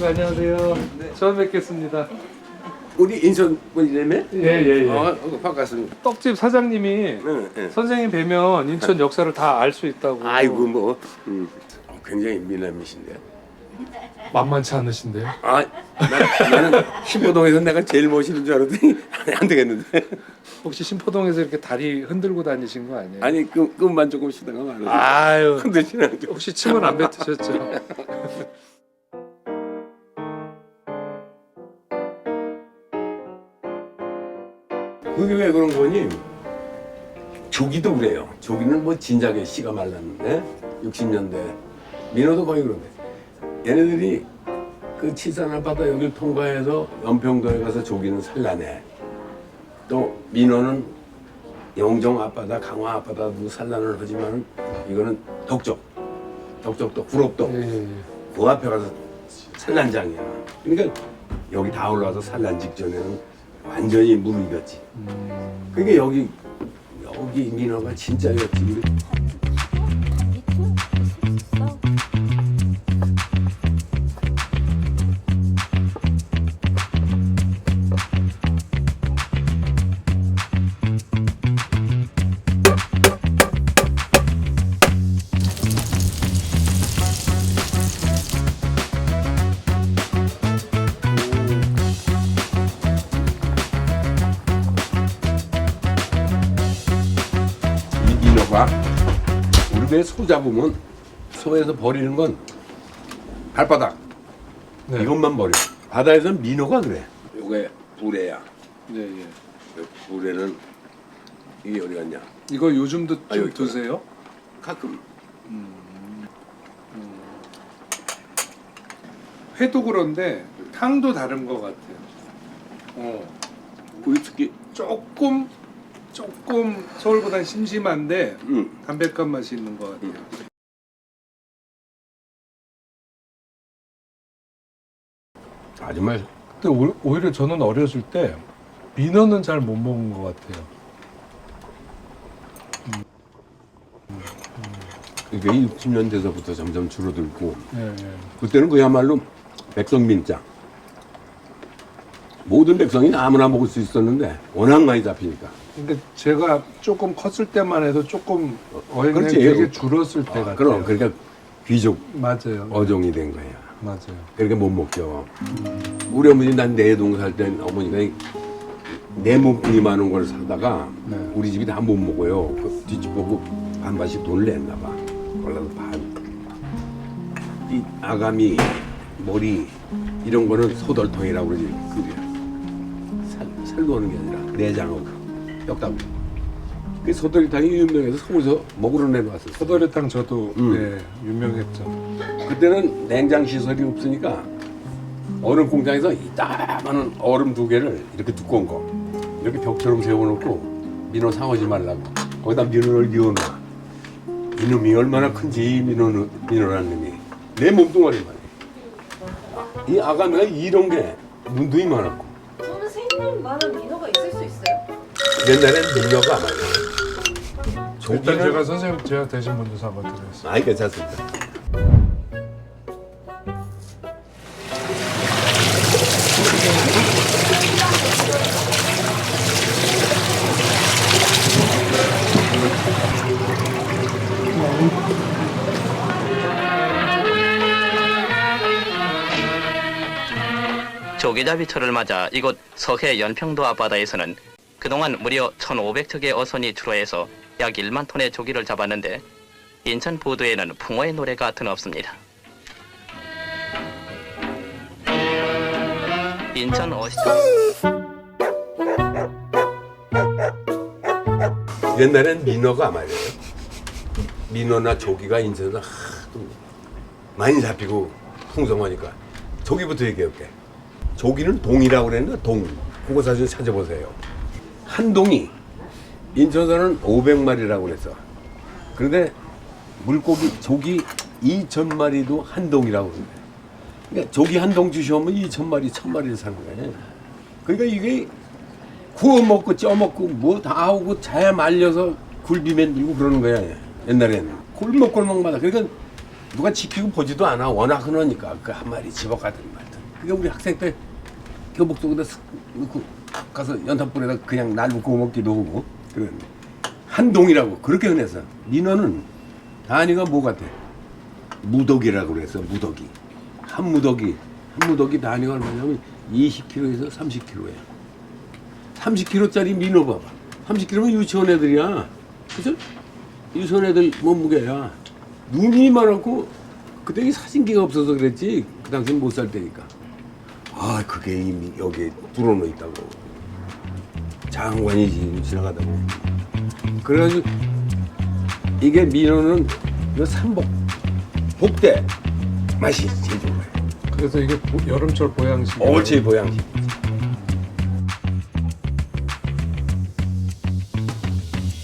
안녕하세요. 네. 처음 뵙겠습니다. 우리 인천 분이라며? 예예예. 반갑습니다. 떡집 사장님이 네. 선생님 뵈면 인천 역사를 다 알 수 있다고. 아이고 뭐 굉장히 미남이신데. 만만치 않으신데요? 나는 신포동에서 내가 제일 멋있는 줄 알았더니 안 되겠는데. 혹시 신포동에서 이렇게 다리 흔들고 다니신 거 아니에요? 아니 끔만 조금 쉬다가 말아요. 아유. 흔드시는 좀. 혹시 침은 안 뱉으셨죠? 그게 왜 그런 거니? 조기도 그래요. 조기는 뭐 진작에 씨가 말랐는데 60년대 민호도 거의 그런데 얘네들이 그 치산 아파트 여기를 통과해서 연평도에 가서 조기는 산란해. 또 민호는 영종 앞바다, 강화 앞바다도 산란을 하지만 이거는 덕적도 구롭도 예. 그 앞에 가서 산란장이야. 그러니까 여기 다 올라와서 산란 직전에는 완전히 무르익었지. 그러니까 여기 민호가 진짜였지. 민호가 우리 배 소 잡으면 소에서 버리는 건 발바닥 네. 이것만 버려. 바다에서는 민호가 그래. 요게 부레야. 예. 부레는 이게 어디 갔냐? 이거 요즘도 좀 여기 드세요? 가끔. 회도 그런데 탕도 다른 것 같아요. 우리 특히 조금 서울보다 심심한데 응. 담백한 맛이 있는 것 같아요. 정말 근데 오히려 저는 어렸을 때 민어는 잘 못 먹은 것 같아요. 이게 60년대서부터 점점 줄어들고 예. 그때는 그야말로 백성민자. 모든 백성이 아무나 먹을 수 있었는데 워낙 많이 잡히니까. 그러니까 제가 조금 컸을 때만 해도 조금 어획량이 그렇지. 되게 줄었을 때 같아요. 그럼 그러니까 귀족 맞아요. 어종이 된 거야. 맞아요. 그러니까 못 먹죠. 우리 어머니 난 내동 살 때 어머니가 내 몸뚱이 많은 걸 사다가 네. 우리 집이 다 못 먹어요. 그 뒷집 보고 반반씩 돈을 냈나 봐. 올라도 반. 이 아가미, 머리 이런 거는 소덜통이라고 그러지. 살 놓는 게 아니라 내장하고 뼈다귀. 그 소덜탕이 유명해서 서울서 먹으러 내놓았었어. 소더리탕 저도 네, 유명했죠. 그때는 냉장 시설이 없으니까 얼음 공장에서 이따만한 얼음 2개를 이렇게 두꺼운 거 이렇게 벽처럼 세워놓고 민어 상하지 말라고 거기다 민어를 넣어놔. 이놈이 얼마나 큰지 민어라는 놈이 내 몸뚱아리만 해. 이 아가미가 이런 게 눈도 이만하고 저는 생물만한 민어가 있을 수 있어요? 옛날엔 민어가 많아요. 일단 제가 선생님 제가 대신 먼저 사과드리겠습니다. 아이 괜찮습니다. 조개잡이철을 맞아 이곳 서해 연평도 앞바다에서는 그동안 무려 1,500척의 어선이 출하해서 약 1만 톤의 조기를 잡았는데 인천 부두에는 붕어의 노래가 드뭅습니다. 인천 어시죠. 옛날엔 민어가 말이에요. 민어나 조기가 인천에서 하도 많이 잡히고 풍성하니까 조기부터 얘기할게. 조기는 동이라고 그랬는데 동. 그거 사진 찾아보세요. 한 동이 인천에서는 500마리라고 그랬어. 그런데 물고기 조기 2,000마리도 한 동이라고 그래. 그러니까 조기 한 동 주시오면 2,000마리, 1,000마리를 사는 거야. 그러니까 이게 구워 먹고 쪄 먹고 뭐 다 하고 잘 말려서 굴비 만들고 그러는 거야. 옛날에는 골목골목마다. 그러니까 누가 지키고 보지도 않아. 워낙 흔하니까 그 한 마리 집어가든 말든. 그게 우리 학생 때 교복 속에다 쓱 넣고 가서 연탄불에다 그냥 날고 구워 먹기도 하고 그런 한동이라고 그렇게 흔해서 민어는 단위가 뭐 같아? 무더기라고 그래서 무더기 한 무더기 단위가 얼마냐면 20kg에서 30kg야. 30kg짜리 민어 봐봐. 30kg면 유치원 애들이야. 그죠? 유치원 애들 몸무게야. 눈이 많았고 그때 이 사진기가 없어서 그랬지. 그 당시엔 못 살 때니까. 아 그게 이미 여기에 불어넣어 있다고. 장관이 지나가다고. 그래가지고 이게 민어는 이거 삼복 복대 맛이 제일 좋아요. 그래서 이게 여름철 보양식. 옳지 보양식.